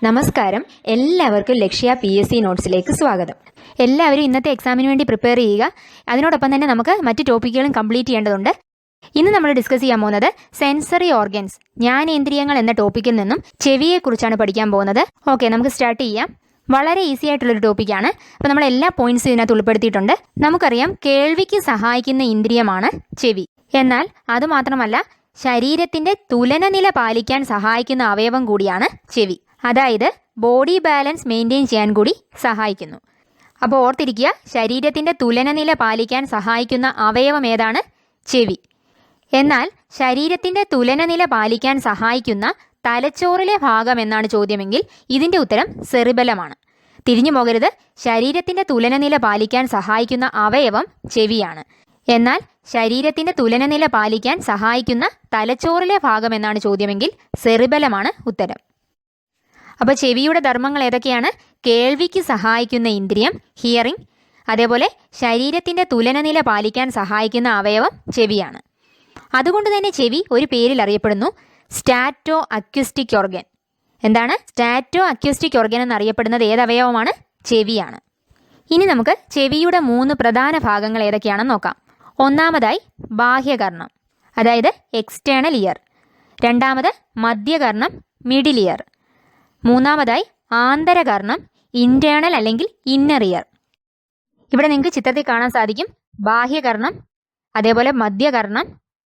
നമസ്കാരം, എല്ലാവർക്കും ലക്ഷ്യ PSC നോട്ട്സിലേക്ക് സ്വാഗതം. എല്ലാവരും ഇന്നത്തെ എക്സാമിന് വേണ്ടി പ്രിപ്പയർ ചെയ്യുക. അതിനോടൊപ്പം തന്നെ നമുക്ക് മറ്റ് ടോപ്പിക്കുകളും കംപ്ലീറ്റ് ചെയ്യേണ്ടതുണ്ട്. ഇന്ന് നമ്മൾ ഡിസ്കസ് ചെയ്യാൻ പോകുന്നത് സെൻസറി ഓർഗൻസ്, ജ്ഞാനേന്ദ്രിയങ്ങൾ എന്ന ടോപ്പിക്കിൽ നിന്നും ചെവിയെക്കുറിച്ചാണ് പഠിക്കാൻ പോകുന്നത്. ഓക്കെ, നമുക്ക് സ്റ്റാർട്ട് ചെയ്യാം. വളരെ ഈസി ആയിട്ടുള്ളൊരു ടോപ്പിക്കാണ്. അപ്പോൾ നമ്മൾ എല്ലാ പോയിന്റ്സും ഇതിനകത്ത് ഉൾപ്പെടുത്തിയിട്ടുണ്ട്. നമുക്കറിയാം, കേൾവിക്ക് സഹായിക്കുന്ന ഇന്ദ്രിയമാണ് ചെവി. എന്നാൽ അതുമാത്രമല്ല, ശരീരത്തിന്റെ തുലനനില പാലിക്കാൻ സഹായിക്കുന്ന അവയവം കൂടിയാണ് ചെവി. അതായത് ബോഡി ബാലൻസ് മെയിൻറ്റെയിൻ ചെയ്യാൻ കൂടി സഹായിക്കുന്നു. അപ്പോൾ ഓർത്തിരിക്കുക, ശരീരത്തിന്റെ തുലനനില പാലിക്കാൻ സഹായിക്കുന്ന അവയവം ഏതാണ്? ചെവി. എന്നാൽ ശരീരത്തിന്റെ തുലനനില പാലിക്കാൻ സഹായിക്കുന്ന തലച്ചോറിലെ ഭാഗം എന്നാണ് ചോദ്യമെങ്കിൽ ഇതിന്റെ ഉത്തരം സെറിബലമാണ്. തിരിഞ്ഞു പോകരുത്, ശരീരത്തിന്റെ തുലനനില പാലിക്കാൻ സഹായിക്കുന്ന അവയവം ചെവിയാണ്. എന്നാൽ ശരീരത്തിന്റെ തുലനനില പാലിക്കാൻ സഹായിക്കുന്ന തലച്ചോറിലെ ഭാഗം എന്നാണ് ചോദ്യമെങ്കിൽ സെറിബലമാണ് ഉത്തരം. അപ്പോൾ ചെവിയുടെ ധർമ്മങ്ങൾ ഏതൊക്കെയാണ്? കേൾവിക്ക് സഹായിക്കുന്ന ഇന്ദ്രിയം ഹിയറിംഗ്, അതേപോലെ ശരീരത്തിന്റെ തുലനനില പാലിക്കാൻ സഹായിക്കുന്ന അവയവം ചെവിയാണ്. അതുകൊണ്ട് തന്നെ ചെവി ഒരു പേരിൽ അറിയപ്പെടുന്നു, സ്റ്റാറ്റോ അക്യൂസ്റ്റിക് ഓർഗൻ. എന്താണ് സ്റ്റാറ്റോ അക്യൂസ്റ്റിക് ഓർഗൻ എന്നറിയപ്പെടുന്നത്? ഏതവയവമാണ്? ചെവിയാണ്. ഇനി നമുക്ക് ചെവിയുടെ 3 പ്രധാന ഭാഗങ്ങൾ ഏതൊക്കെയാണെന്ന് നോക്കാം. ഒന്നാമതായി ബാഹ്യകർണം, അതായത് എക്സ്റ്റേണൽ ഇയർ. രണ്ടാമത് മധ്യകർണം, മിഡിൽ ഇയർ. മൂന്നാമതായി ആന്തരകർണം, ഇന്റേണൽ അല്ലെങ്കിൽ ഇന്നർ ഇയർ. ഇവിടെ നിങ്ങൾക്ക് ചിത്രത്തിൽ കാണാൻ സാധിക്കും ബാഹ്യകർണം, അതേപോലെ മധ്യകർണം,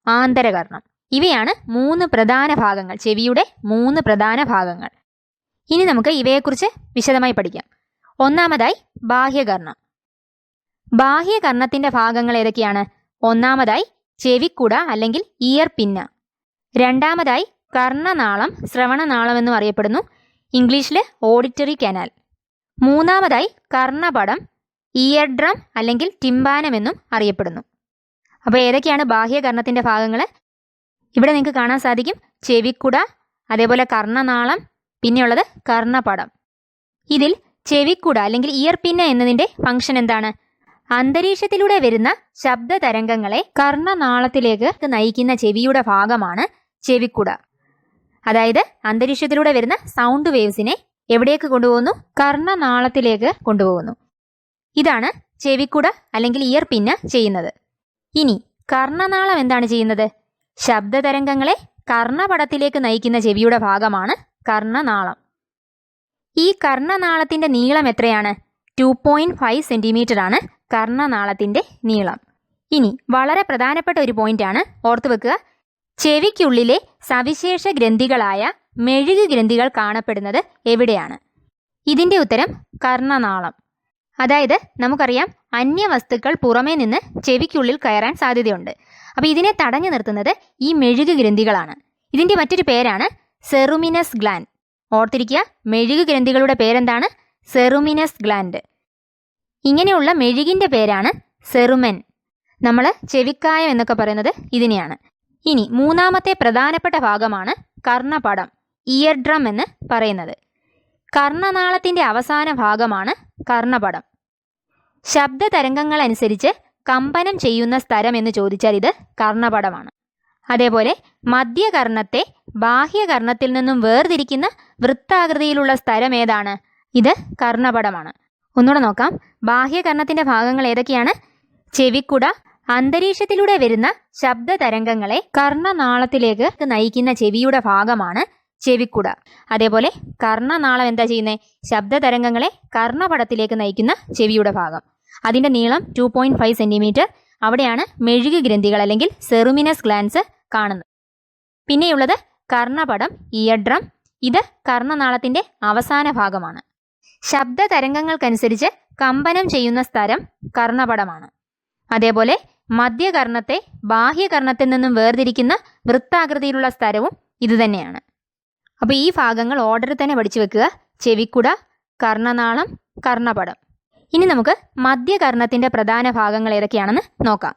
ആന്തരകർണം. ഇവയാണ് 3 പ്രധാന ഭാഗങ്ങൾ, ചെവിയുടെ 3 പ്രധാന ഭാഗങ്ങൾ. ഇനി നമുക്ക് ഇവയെക്കുറിച്ച് വിശദമായി പഠിക്കാം. ഒന്നാമതായി ബാഹ്യകർണം. ബാഹ്യകർണത്തിന്റെ ഭാഗങ്ങൾ ഏതൊക്കെയാണ്? ഒന്നാമതായി ചെവിക്കുട അല്ലെങ്കിൽ ഇയർ പിന്ന. രണ്ടാമതായി കർണനാളം, ശ്രവണനാളം എന്നും അറിയപ്പെടുന്നു, ഇംഗ്ലീഷിൽ ഓഡിറ്ററി കനാൽ. മൂന്നാമതായി കർണപടം, ഇയർ ഡ്രം അല്ലെങ്കിൽ ടിംബാനം എന്നും അറിയപ്പെടുന്നു. അപ്പോൾ ഏതൊക്കെയാണ് ബാഹ്യകർണത്തിന്റെ ഭാഗങ്ങൾ? ഇവിടെ നിങ്ങൾക്ക് കാണാൻ സാധിക്കും ചെവിക്കുട, അതേപോലെ കർണനാളം, പിന്നെയുള്ളത് കർണപടം. ഇതിൽ ചെവിക്കുട അല്ലെങ്കിൽ ഇയർ പിന്ന എന്നതിന്റെ ഫംഗ്ഷൻ എന്താണ്? അന്തരീക്ഷത്തിലൂടെ വരുന്ന ശബ്ദ തരംഗങ്ങളെ കർണനാളത്തിലേക്ക് നയിക്കുന്ന ചെവിയുടെ ഭാഗമാണ് ചെവിക്കുട. അതായത് അന്തരീക്ഷത്തിലൂടെ വരുന്ന സൗണ്ട് വേവ്സിനെ എവിടേക്ക് കൊണ്ടുപോകുന്നു? കർണനാളത്തിലേക്ക് കൊണ്ടുപോകുന്നു. ഇതാണ് ചെവിക്കുട അല്ലെങ്കിൽ ഇയർ പിന്ന ചെയ്യുന്നത്. ഇനി കർണനാളം എന്താണ് ചെയ്യുന്നത്? ശബ്ദ തരംഗങ്ങളെ കർണപടത്തിലേക്ക് നയിക്കുന്ന ചെവിയുടെ ഭാഗമാണ് കർണനാളം. ഈ കർണനാളത്തിന്റെ നീളം എത്രയാണ്? 2.5 സെന്റിമീറ്റർ ആണ് കർണനാളത്തിന്റെ നീളം. ഇനി വളരെ പ്രധാനപ്പെട്ട ഒരു പോയിന്റ് ആണ്, ഓർത്തു വെക്കുക. ചെവിക്കുള്ളിലെ സവിശേഷ ഗ്രന്ഥികളായ മെഴുക് ഗ്രന്ഥികൾ കാണപ്പെടുന്നത് എവിടെയാണ്? ഇതിന്റെ ഉത്തരം കർണനാളം. അതായത് നമുക്കറിയാം, അന്യവസ്തുക്കൾ പുറമേ നിന്ന് ചെവിക്കുള്ളിൽ കയറാൻ സാധ്യതയുണ്ട്. അപ്പോൾ ഇതിനെ തടഞ്ഞു നിർത്തുന്നത് ഈ മെഴുക് ഗ്രന്ഥികളാണ്. ഇതിന്റെ മറ്റൊരു പേരാണ് സെറുമിനസ് ഗ്ലാൻഡ്. ഓർത്തിരിക്കുക, മെഴുക് ഗ്രന്ഥികളുടെ പേരെന്താണ്? സെറുമിനസ് ഗ്ലാൻഡ്. ഇങ്ങനെയുള്ള മെഴുകിന്റെ പേരാണ് സെറുമെൻ. നമ്മൾ ചെവിക്കായം എന്നൊക്കെ പറയുന്നത് ഇതിനെയാണ്. ഇനി മൂന്നാമത്തെ പ്രധാനപ്പെട്ട ഭാഗമാണ് കർണപടം, ഇയർ ഡ്രം എന്ന് പറയുന്നത്. കർണനാളത്തിന്റെ അവസാന ഭാഗമാണ് കർണപടം. ശബ്ദ തരംഗങ്ങൾ അനുസരിച്ച് കമ്പനം ചെയ്യുന്ന സ്ഥലം എന്ന് ചോദിച്ചാൽ ഇത് കർണപടമാണ്. അതേപോലെ മധ്യകർണത്തെ ബാഹ്യകർണത്തിൽ നിന്നും വേർതിരിക്കുന്ന വൃത്താകൃതിയിലുള്ള സ്ഥലം ഏതാണ്? ഇത് കർണപടമാണ്. ഒന്നുകൂടെ നോക്കാം. ബാഹ്യകർണത്തിന്റെ ഭാഗങ്ങൾ ഏതൊക്കെയാണ്? ചെവിക്കുട, അന്തരീക്ഷത്തിലൂടെ വരുന്ന ശബ്ദ തരംഗങ്ങളെ കർണനാളത്തിലേക്ക് നയിക്കുന്ന ചെവിയുടെ ഭാഗമാണ് ചെവിക്കുട. അതേപോലെ കർണനാളം എന്താ ചെയ്യുന്നത്? ശബ്ദ തരംഗങ്ങളെ കർണപടത്തിലേക്ക് നയിക്കുന്ന ചെവിയുടെ ഭാഗം. അതിന്റെ നീളം 2.5 സെന്റിമീറ്റർ. അവിടെയാണ് മെഴുക് ഗ്രന്ഥികൾ അല്ലെങ്കിൽ സെറുമിനസ് ഗ്ലാൻഡ്സ് കാണുന്നത്. പിന്നെയുള്ളത് കർണപടം, ഇയർ ഡ്രം. ഇത് കർണനാളത്തിന്റെ അവസാന ഭാഗമാണ്. ശബ്ദ തരംഗങ്ങൾക്കനുസരിച്ച് കമ്പനം ചെയ്യുന്ന സ്ഥലം കർണപടമാണ്. അതേപോലെ മധ്യകർണത്തെ ബാഹ്യകർണത്തിൽ നിന്നും വേർതിരിക്കുന്ന വൃത്താകൃതിയിലുള്ള സ്ഥലവും ഇതുതന്നെയാണ്. അപ്പോൾ ഈ ഭാഗങ്ങൾ ഓർഡറിൽ തന്നെ പഠിച്ചു വെക്കുക: ചെവിക്കുട, കർണനാളം, കർണപടം. ഇനി നമുക്ക് മധ്യകർണത്തിന്റെ പ്രധാന ഭാഗങ്ങൾ ഏതൊക്കെയാണെന്ന് നോക്കാം.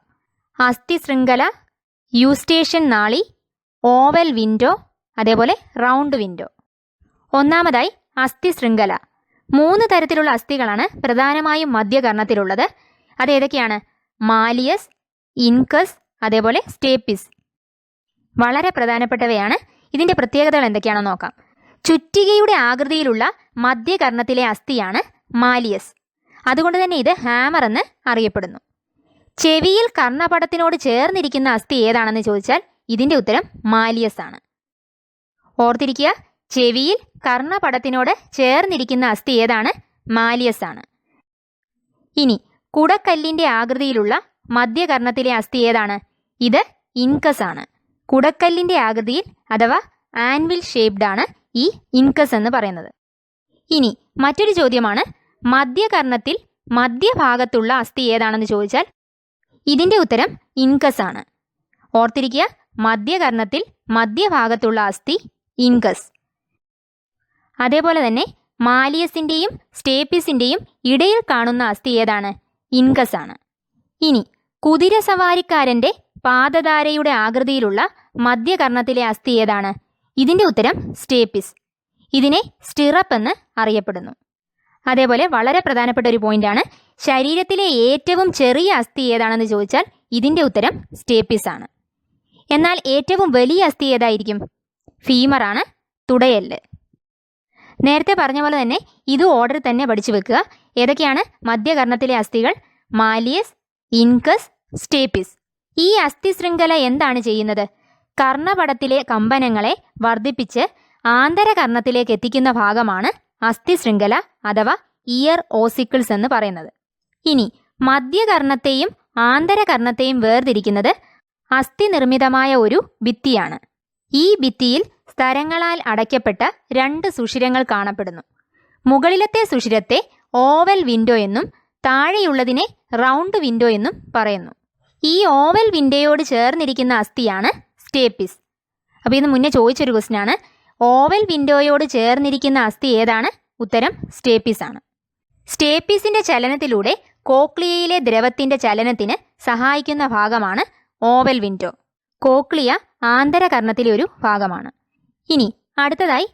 അസ്ഥി ശൃംഖല, യൂസ്റ്റേഷ്യൻ നാളി, ഓവൽ വിൻഡോ, അതേപോലെ റൗണ്ട് വിൻഡോ. ഒന്നാമതായി അസ്ഥി ശൃംഖല. 3 തരത്തിലുള്ള അസ്ഥികളാണ് പ്രധാനമായും മധ്യകർണത്തിലുള്ളത്. അതേതൊക്കെയാണ്? മാലിയസ്, ഇൻകസ്, അതേപോലെ സ്റ്റേപ്പിസ്. വളരെ പ്രധാനപ്പെട്ടവയാണ്. ഇതിന്റെ പ്രത്യേകതകൾ എന്തൊക്കെയാണെന്ന് നോക്കാം. ചുറ്റികയുടെ ആകൃതിയിലുള്ള മധ്യകർണത്തിലെ അസ്ഥിയാണ് മാലിയസ്. അതുകൊണ്ട് തന്നെ ഇത് ഹാമർ എന്ന് അറിയപ്പെടുന്നു. ചെവിയിൽ കർണപടത്തിനോട് ചേർന്നിരിക്കുന്ന അസ്ഥി ഏതാണെന്ന് ചോദിച്ചാൽ ഇതിൻ്റെ ഉത്തരം മാലിയസ് ആണ്. ഓർത്തിരിക്കുക, ചെവിയിൽ കർണപടത്തിനോട് ചേർന്നിരിക്കുന്ന അസ്ഥി ഏതാണ്? മാലിയസ് ആണ്. ഇനി കുടക്കല്ലിൻ്റെ ആകൃതിയിലുള്ള മധ്യകർണത്തിലെ അസ്ഥി ഏതാണ്? ഇത് ഇൻകസ് ആണ്. കുടക്കല്ലിൻ്റെ ആകൃതിയിൽ അഥവാ ആൻവിൽ ഷേപ്ഡ് ആണ് ഈ ഇൻകസ് എന്ന് പറയുന്നത്. ഇനി മറ്റൊരു ചോദ്യമാണ്, മധ്യകർണത്തിൽ മധ്യഭാഗത്തുള്ള അസ്ഥി ഏതാണെന്ന് ചോദിച്ചാൽ ഇതിൻ്റെ ഉത്തരം ഇൻകസ് ആണ്. ഓർത്തിരിക്കുക, മധ്യകർണത്തിൽ മധ്യഭാഗത്തുള്ള അസ്ഥി ഇൻകസ്. അതേപോലെ തന്നെ മാലിയസിൻ്റെയും സ്റ്റേപ്പിസിൻ്റെയും ഇടയിൽ കാണുന്ന അസ്ഥി ഏതാണ്? ഇൻകസ് ആണ്. ഇനി കുതിരസവാരിക്കാരൻ്റെ പാദധാരയുടെ ആകൃതിയിലുള്ള മധ്യകർണത്തിലെ അസ്ഥി ഏതാണ്? ഇതിൻ്റെ ഉത്തരം സ്റ്റേപ്പിസ്. ഇതിനെ സ്റ്റിറപ്പ് എന്ന് അറിയപ്പെടുന്നു. അതേപോലെ വളരെ പ്രധാനപ്പെട്ട ഒരു പോയിന്റാണ്, ശരീരത്തിലെ ഏറ്റവും ചെറിയ അസ്ഥി ഏതാണെന്ന് ചോദിച്ചാൽ ഇതിൻ്റെ ഉത്തരം സ്റ്റേപ്പിസ് ആണ്. എന്നാൽ ഏറ്റവും വലിയ അസ്ഥി ഏതായിരിക്കും? ഫീമർ ആണ്, തുടയെല്ല്. നേരത്തെ പറഞ്ഞ പോലെ തന്നെ ഇത് ഓർഡർ തന്നെ പഠിച്ചു വെക്കുക. ഏതൊക്കെയാണ് മധ്യകർണത്തിലെ അസ്ഥികൾ? Malleus, incus, stapes. ഈ അസ്ഥി ശൃംഖല എന്താണ് ചെയ്യുന്നത്? കർണപടത്തിലെ കമ്പനങ്ങളെ വർദ്ധിപ്പിച്ച് ആന്തരകർണത്തിലേക്ക് എത്തിക്കുന്ന ഭാഗമാണ് അസ്ഥി ശൃംഖല അഥവാ ഇയർ ഓസിക്കിൾസ് എന്ന് പറയുന്നത്. ഇനി മധ്യകർണത്തെയും ആന്തരകർണത്തെയും വേർതിരിക്കുന്നത് അസ്ഥി നിർമ്മിതമായ ഒരു ഭിത്തിയാണ്. ഈ ഭിത്തിയിൽ സ്തരങ്ങളാൽ അടയ്ക്കപ്പെട്ട 2 സുഷിരങ്ങൾ കാണപ്പെടുന്നു. മുകളിലത്തെ സുഷിരത്തെ ഓവൽ വിൻഡോ എന്നും താഴെയുള്ളതിനെ റൗണ്ട് വിൻഡോ എന്നും പറയുന്നു. ഈ ഓവൽ വിൻഡോയോട് ചേർന്നിരിക്കുന്ന അസ്ഥിയാണ് സ്റ്റേപ്പിസ്. അപ്പോൾ ഇത് മുന്നേ ചോദിച്ചൊരു ക്വസ്റ്റ്യൻ ആണ്. ഓവൽ വിൻഡോയോട് ചേർന്നിരിക്കുന്ന അസ്ഥി ഏതാണ്? ഉത്തരം സ്റ്റേപ്പിസ് ആണ്. സ്റ്റേപ്പിസിൻ്റെ ചലനത്തിലൂടെ കോക്ലിയയിലെ ദ്രവത്തിൻ്റെ ചലനത്തിന് സഹായിക്കുന്ന ഭാഗമാണ് ഓവൽ വിൻഡോ. കോക്ലിയ ആന്തരകർണത്തിലെ ഒരു ഭാഗമാണ്. ഇനി അടുത്തതായി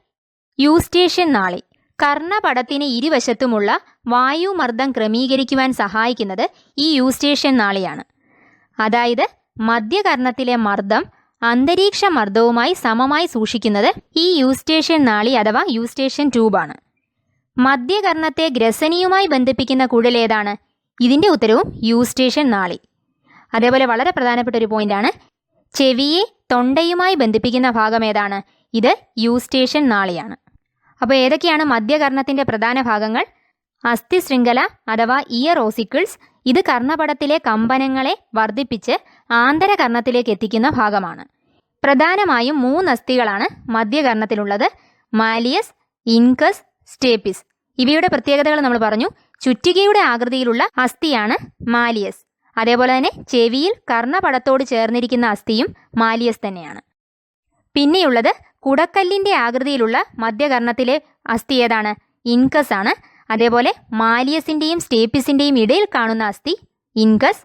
യൂസ്റ്റേഷ്യൻ നാളി. കർണപടത്തിന് ഇരുവശത്തുമുള്ള വായുമർദ്ദം ക്രമീകരിക്കുവാൻ സഹായിക്കുന്നത് ഈ യൂസ്റ്റേഷ്യൻ നാളിയാണ്. അതായത് മധ്യകർണത്തിലെ മർദ്ദം അന്തരീക്ഷ മർദ്ദവുമായി സമമായി സൂക്ഷിക്കുന്നത് ഈ യൂസ്റ്റേഷ്യൻ നാളി അഥവാ യൂസ്റ്റേഷ്യൻ ട്യൂബാണ്. മധ്യകർണത്തെ ഗ്രസനിയുമായി ബന്ധിപ്പിക്കുന്ന കുഴൽ ഏതാണ്? ഇതിൻ്റെ ഉത്തരവും യൂസ്റ്റേഷ്യൻ നാളി. അതേപോലെ വളരെ പ്രധാനപ്പെട്ട ഒരു പോയിന്റാണ്, ചെവിയെ തൊണ്ടയുമായി ബന്ധിപ്പിക്കുന്ന ഭാഗം ഏതാണ്? ഇത് യൂസ്റ്റേഷ്യൻ നാളിയാണ്. അപ്പോൾ ഏതൊക്കെയാണ് മധ്യകർണത്തിൻ്റെ പ്രധാന ഭാഗങ്ങൾ? അസ്ഥി ശൃംഖല അഥവാ ഇയർ ഓസിക്കിൾസ്. ഇത് കർണപടത്തിലെ കമ്പനങ്ങളെ വർദ്ധിപ്പിച്ച് ആന്തരകർണത്തിലേക്ക് എത്തിക്കുന്ന ഭാഗമാണ്. പ്രധാനമായും 3 അസ്ഥികളാണ് മധ്യകർണത്തിലുള്ളത്: മാലിയസ്, ഇൻകസ്, സ്റ്റേപ്പിസ്. ഇവയുടെ പ്രത്യേകതകൾ നമ്മൾ പറഞ്ഞു. ചുറ്റികയുടെ ആകൃതിയിലുള്ള അസ്ഥിയാണ് മാലിയസ്. അതേപോലെ തന്നെ ചെവിയിൽ കർണപടത്തോട് ചേർന്നിരിക്കുന്ന അസ്ഥിയും മാലിയസ് തന്നെയാണ്. പിന്നെയുള്ളത് കുടക്കല്ലിൻ്റെ ആകൃതിയിലുള്ള മധ്യകർണത്തിലെ അസ്ഥി ഏതാണ്? ഇൻകസ് ആണ്. അതേപോലെ മാലിയസിൻ്റെയും സ്റ്റേപ്പിസിൻ്റെയും ഇടയിൽ കാണുന്ന അസ്ഥി ഇൻകസ്.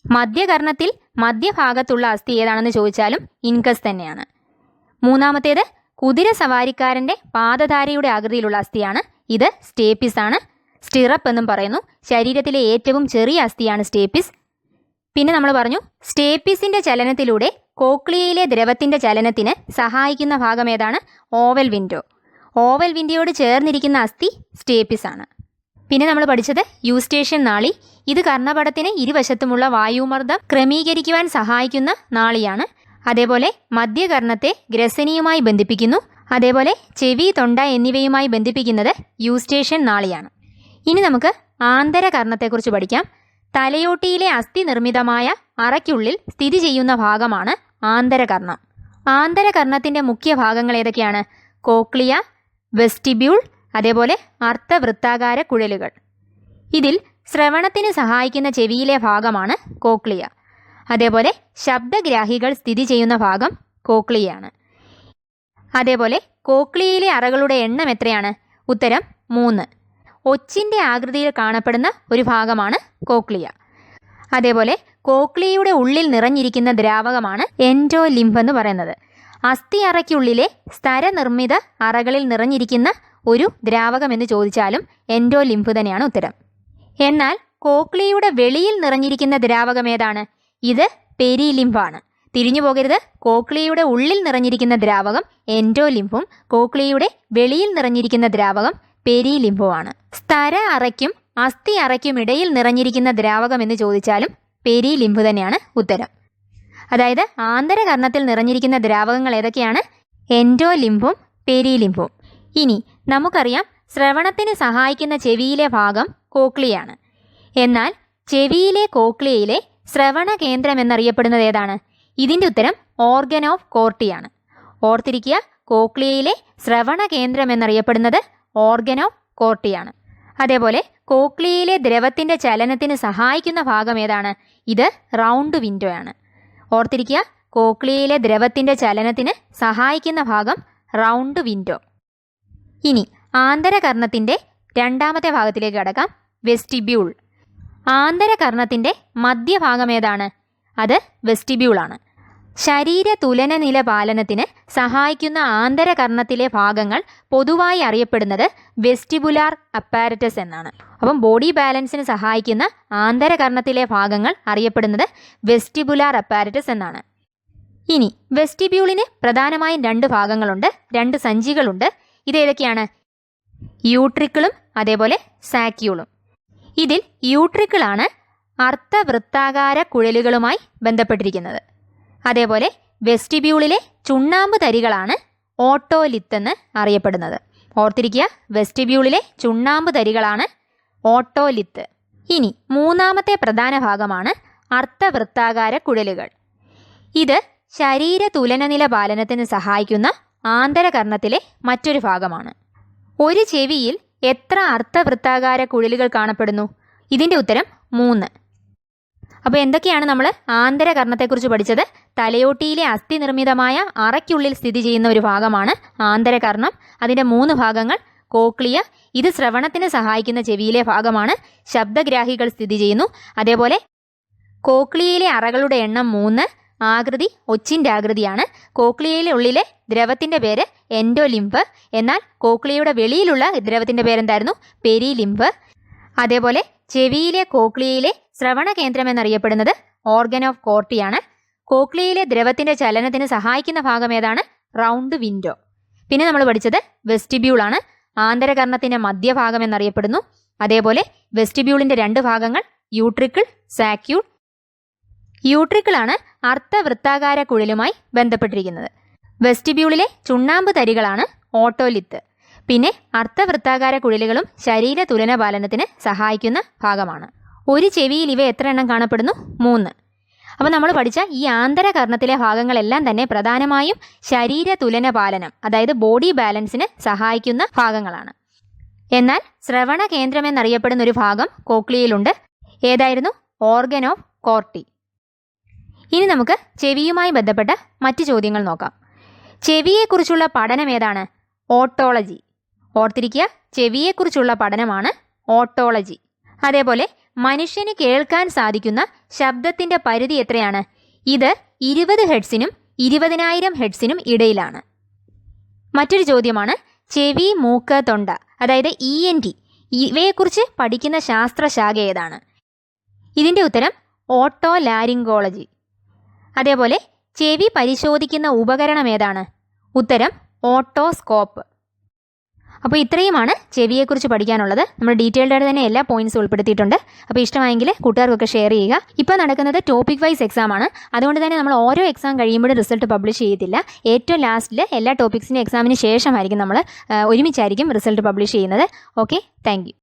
മധ്യകർണത്തിൽ മധ്യഭാഗത്തുള്ള അസ്ഥി ഏതാണെന്ന് ചോദിച്ചാലും ഇൻകസ് തന്നെയാണ്. മൂന്നാമത്തേത് കുതിര സവാരിക്കാരൻ്റെ പാദധാരയുടെ ആകൃതിയിലുള്ള അസ്ഥിയാണ്. ഇത് സ്റ്റേപ്പിസ് ആണ്. സ്റ്റിറപ്പ് എന്നും പറയുന്നു. ശരീരത്തിലെ ഏറ്റവും ചെറിയ അസ്ഥിയാണ് സ്റ്റേപ്പിസ്. പിന്നെ നമ്മൾ പറഞ്ഞു, സ്റ്റേപ്പിസിൻ്റെ ചലനത്തിലൂടെ കോക്ലിയയിലെ ദ്രവത്തിൻ്റെ ചലനത്തിന് സഹായിക്കുന്ന ഭാഗം ഏതാണ്? Oval window. ഓവൽ വിൻഡോയോട് ചേർന്നിരിക്കുന്ന അസ്ഥി സ്റ്റേപ്പിസ് ആണ്. പിന്നെ നമ്മൾ പഠിച്ചത് യൂസ്റ്റേഷ്യൻ നാളി. ഇത് കർണപടത്തിന് ഇരുവശത്തുമുള്ള വായുമർദ്ദം ക്രമീകരിക്കുവാൻ സഹായിക്കുന്ന നാളിയാണ്. അതേപോലെ മധ്യകർണത്തെ ഗ്രസനിയുമായി ബന്ധിപ്പിക്കുന്നു. അതേപോലെ ചെവി, തൊണ്ട എന്നിവയുമായി ബന്ധിപ്പിക്കുന്നത് യൂസ്റ്റേഷ്യൻ നാളിയാണ്. ഇനി നമുക്ക് ആന്തരകർണത്തെക്കുറിച്ച് പഠിക്കാം. തലയോട്ടിയിലെ അസ്ഥി നിർമ്മിതമായ അറയ്ക്കുള്ളിൽ സ്ഥിതി ചെയ്യുന്ന ഭാഗമാണ് ആന്തരകർണം. ആന്തരകർണത്തിൻ്റെ മുഖ്യ ഭാഗങ്ങൾ ഏതൊക്കെയാണ്? കോക്ലിയ, വെസ്റ്റിബ്യൂൾ, അതേപോലെ അർദ്ധവൃത്താകാര കുഴലുകൾ. ഇതിൽ ശ്രവണത്തിന് സഹായിക്കുന്ന ചെവിയിലെ ഭാഗമാണ് കോക്ലിയ. അതേപോലെ ശബ്ദഗ്രാഹികൾ സ്ഥിതി ചെയ്യുന്ന ഭാഗം കോക്ലിയയാണ്. അതേപോലെ കോക്ലിയയിലെ അറകളുടെ എണ്ണം എത്രയാണ്? ഉത്തരം 3. ഒച്ചിൻ്റെ ആകൃതിയിൽ കാണപ്പെടുന്ന ഒരു ഭാഗമാണ് കോക്ലിയ. അതേപോലെ കോക്ലിയയുടെ ഉള്ളിൽ നിറഞ്ഞിരിക്കുന്ന ദ്രാവകമാണ് എൻഡോലിംഫ് എന്ന് പറയുന്നത്. അസ്ഥി അറയ്ക്കുള്ളിലെ സ്തരനിർമ്മിത അറകളിൽ നിറഞ്ഞിരിക്കുന്ന ഒരു ദ്രാവകം എന്ന് ചോദിച്ചാലും എൻഡോലിംഫ് തന്നെയാണ് ഉത്തരം. എന്നാൽ കോക്ലിയയുടെ വെളിയിൽ നിറഞ്ഞിരിക്കുന്ന ദ്രാവകം ഏതാണ്? ഇത് പെരിലിംഫാണ്. തിരിഞ്ഞു പോകരുത്. കോക്ലിയയുടെ ഉള്ളിൽ നിറഞ്ഞിരിക്കുന്ന ദ്രാവകം എൻഡോലിംഫും കോക്ലിയയുടെ വെളിയിൽ നിറഞ്ഞിരിക്കുന്ന ദ്രാവകം പെരിലിംഫുമാണ്. സ്തര അറയ്ക്കും അസ്ഥി അറയ്ക്കും ഇടയിൽ നിറഞ്ഞിരിക്കുന്ന ദ്രാവകം എന്ന് ചോദിച്ചാലും പെരിലിംഫ് തന്നെയാണ് ഉത്തരം. അതായത് ആന്തരകർണത്തിൽ നിറഞ്ഞിരിക്കുന്ന ദ്രാവകങ്ങൾ ഏതൊക്കെയാണ്? എൻഡോലിംഫും പെരിലിംഫും. ഇനി നമുക്കറിയാം ശ്രവണത്തിന് സഹായിക്കുന്ന ചെവിയിലെ ഭാഗം കോക്ലിയാണ്. എന്നാൽ ചെവിയിലെ കോക്ലിയയിലെ ശ്രവണ കേന്ദ്രം എന്നറിയപ്പെടുന്നത് ഏതാണ്? ഇതിൻ്റെ ഉത്തരം ഓർഗൻ ഓഫ് കോർട്ടിയാണ്. ഓർത്തിരിക്കുക, കോക്ലിയയിലെ ശ്രവണ കേന്ദ്രം എന്നറിയപ്പെടുന്നത് ഓർഗൻ ഓഫ് കോർട്ടിയാണ്. അതേപോലെ കോക്ലിയയിലെ ദ്രവത്തിൻ്റെ ചലനത്തിന് സഹായിക്കുന്ന ഭാഗം ഏതാണ്? ഇത് റൗണ്ട് വിൻഡോ ആണ്. ഓർത്തിരിക്കുക, കോക്ലിയയിലെ ദ്രവത്തിൻ്റെ ചലനത്തിന് സഹായിക്കുന്ന ഭാഗം റൗണ്ട് വിൻഡോ. ഇനി ആന്തരകർണത്തിൻ്റെ രണ്ടാമത്തെ ഭാഗത്തിലേക്ക് കടക്കാം, വെസ്റ്റിബ്യൂൾ. ആന്തരകർണത്തിൻ്റെ മധ്യഭാഗം ഏതാണ്? അത് വെസ്റ്റിബ്യൂളാണ്. ശരീര തുലന നില പാലനത്തിന് സഹായിക്കുന്ന ആന്തരകർണത്തിലെ ഭാഗങ്ങൾ പൊതുവായി അറിയപ്പെടുന്നത് വെസ്റ്റിബുലാർ അപ്പാരറ്റസ് എന്നാണ്. അപ്പം ബോഡി ബാലൻസിന് സഹായിക്കുന്ന ആന്തരകർണത്തിലെ ഭാഗങ്ങൾ അറിയപ്പെടുന്നത് വെസ്റ്റിബുലാർ അപ്പാരറ്റസ് എന്നാണ്. ഇനി വെസ്റ്റിബ്യൂളിന് പ്രധാനമായും 2 ഭാഗങ്ങളുണ്ട്, 2 സഞ്ചികളുണ്ട്. ഇതേതൊക്കെയാണ്? യൂട്രിക്കിളും അതേപോലെ സാക്യൂളും. ഇതിൽ യൂട്രിക്കിളാണ് അർദ്ധവൃത്താകാര കുഴലുകളുമായി ബന്ധപ്പെട്ടിരിക്കുന്നത്. അതേപോലെ വെസ്റ്റിബ്യൂളിലെ ചുണ്ണാമ്പ് തരികളാണ് ഓട്ടോലിത്ത് എന്ന് അറിയപ്പെടുന്നത്. ഓർത്തിരിക്കുക, വെസ്റ്റിബ്യൂളിലെ ചുണ്ണാമ്പ് തരികളാണ് ഓട്ടോലിത്ത്. ഇനി മൂന്നാമത്തെ പ്രധാന ഭാഗമാണ് അർദ്ധവൃത്താകാര കുഴലുകൾ. ഇത് ശരീര തുലനനില പാലനത്തിന് സഹായിക്കുന്ന ആന്തരകർണത്തിലെ മറ്റൊരു ഭാഗമാണ്. ഒരു ചെവിയിൽ എത്ര അർദ്ധവൃത്താകാര കുഴലുകൾ കാണപ്പെടുന്നു? ഇതിൻ്റെ ഉത്തരം 3. അപ്പോൾ എന്തൊക്കെയാണ് നമ്മൾ ആന്തരകർണത്തെക്കുറിച്ച് പഠിച്ചത്? തലയോട്ടിയിലെ അസ്ഥി നിർമ്മിതമായ അറയ്ക്കുള്ളിൽ സ്ഥിതി ചെയ്യുന്ന ഒരു ഭാഗമാണ് ആന്തരകർണം. അതിൻ്റെ 3 ഭാഗങ്ങൾ. കോക്ലിയ, ഇത് ശ്രവണത്തിന് സഹായിക്കുന്ന ചെവിയിലെ ഭാഗമാണ്. ശബ്ദഗ്രാഹികൾ സ്ഥിതി ചെയ്യുന്നു. അതേപോലെ കോക്ലിയയിലെ അറകളുടെ എണ്ണം 3. ആകൃതി ഒച്ചിൻ്റെ ആകൃതിയാണ്. കോക്ലിയയിലെ ഉള്ളിലെ ദ്രവത്തിൻ്റെ പേര് എൻഡോലിംഫ്. എന്നാൽ കോക്ലിയയുടെ വെളിയിലുള്ള ദ്രവത്തിൻ്റെ പേരെന്തായിരുന്നു? പെരിലിംഫ്. അതേപോലെ ചെവിയിലെ കോക്ലിയയിലെ ശ്രവണ കേന്ദ്രം എന്നറിയപ്പെടുന്നത് ഓർഗൻ ഓഫ് കോർട്ടിയാണ്. കോക്ലിയയിലെ ദ്രവത്തിൻ്റെ ചലനത്തിന് സഹായിക്കുന്ന ഭാഗം ഏതാണ്? Round window. പിന്നെ നമ്മൾ പഠിച്ചത് വെസ്റ്റിബ്യൂളാണ്. ആന്തരകർണത്തിൻ്റെ മധ്യഭാഗം എന്നറിയപ്പെടുന്നു. അതേപോലെ വെസ്റ്റിബ്യൂളിൻ്റെ 2 ഭാഗങ്ങൾ യൂട്രിക്കിൾ, സാക്യൂൾ. യൂട്രിക്കിളാണ് അർദ്ധവൃത്താകാര കുഴലുമായി ബന്ധപ്പെട്ടിരിക്കുന്നത്. വെസ്റ്റിബ്യൂളിലെ ചുണ്ണാമ്പ് തരികളാണ് ഓട്ടോലിത്ത്. പിന്നെ അർദ്ധവൃത്താകാര കുഴലുകളും ശരീര തുലന പാലനത്തിന് സഹായിക്കുന്ന ഭാഗമാണ്. ഒരു ചെവിയിൽ ഇവ എത്ര എണ്ണം കാണപ്പെടുന്നു? 3. അപ്പോൾ നമ്മൾ പഠിച്ച ഈ ആന്തരകർണത്തിലെ ഭാഗങ്ങളെല്ലാം തന്നെ പ്രധാനമായും ശരീര തുലന പാലനം, അതായത് ബോഡി ബാലൻസിന് സഹായിക്കുന്ന ഭാഗങ്ങളാണ്. എന്നാൽ ശ്രവണ കേന്ദ്രം എന്നറിയപ്പെടുന്ന ഒരു ഭാഗം കോക്ലിയയിലുണ്ട്. ഏതായിരുന്നു? Organ of Corti. ഇനി നമുക്ക് ചെവിയുമായി ബന്ധപ്പെട്ട മറ്റ് ചോദ്യങ്ങൾ നോക്കാം. ചെവിയെക്കുറിച്ചുള്ള പഠനം ഏതാണ്? ഓട്ടോളജി. ഓർത്തിരിക്കുക, ചെവിയെക്കുറിച്ചുള്ള പഠനമാണ് ഓട്ടോളജി. അതേപോലെ മനുഷ്യന് കേൾക്കാൻ സാധിക്കുന്ന ശബ്ദത്തിൻ്റെ പരിധി എത്രയാണ്? ഇത് 20 ഹെർട്സിനും 20,000 ഹെർട്സിനും ഇടയിലാണ്. മറ്റൊരു ചോദ്യമാണ് ചെവി, മൂക്ക്, തൊണ്ട, അതായത് ENT, ഇവയെക്കുറിച്ച് പഠിക്കുന്ന ശാസ്ത്രശാഖ ഏതാണ്? ഇതിൻ്റെ ഉത്തരം ഓട്ടോ ലാരിങ്കോളജി. അതേപോലെ ചെവി പരിശോധിക്കുന്ന ഉപകരണം ഏതാണ്? ഉത്തരം ഓട്ടോസ്കോപ്പ്. അപ്പോൾ ഇത്രയുമാണ് ചെവിയെക്കുറിച്ച് പഠിക്കാനുള്ളത്. നമ്മൾ ഡീറ്റെയിൽഡ് ആയിട്ട് തന്നെ എല്ലാ പോയിന്റ്സും ഉൾപ്പെടുത്തിയിട്ടുണ്ട്. അപ്പോൾ ഇഷ്ടമായെങ്കിൽ കൂട്ടുകാർക്കൊക്കെ ഷെയർ ചെയ്യുക. ഇപ്പോൾ നടക്കുന്നത് ടോപ്പിക് വൈസ് എക്സാം ആണ്. അതുകൊണ്ട് തന്നെ നമ്മൾ ഓരോ എക്സാം കഴിയുമ്പോഴും റിസൾട്ട് പബ്ലിഷ് ചെയ്യത്തില്ല. ഏറ്റവും ലാസ്റ്റിൽ എല്ലാ ടോപ്പിക്സിൻ്റെ എക്സാമിന് ശേഷമായിരിക്കും നമ്മൾ ഒരുമിച്ചായിരിക്കും റിസൾട്ട് പബ്ലിഷ് ചെയ്യുന്നത്. Okay, thank you.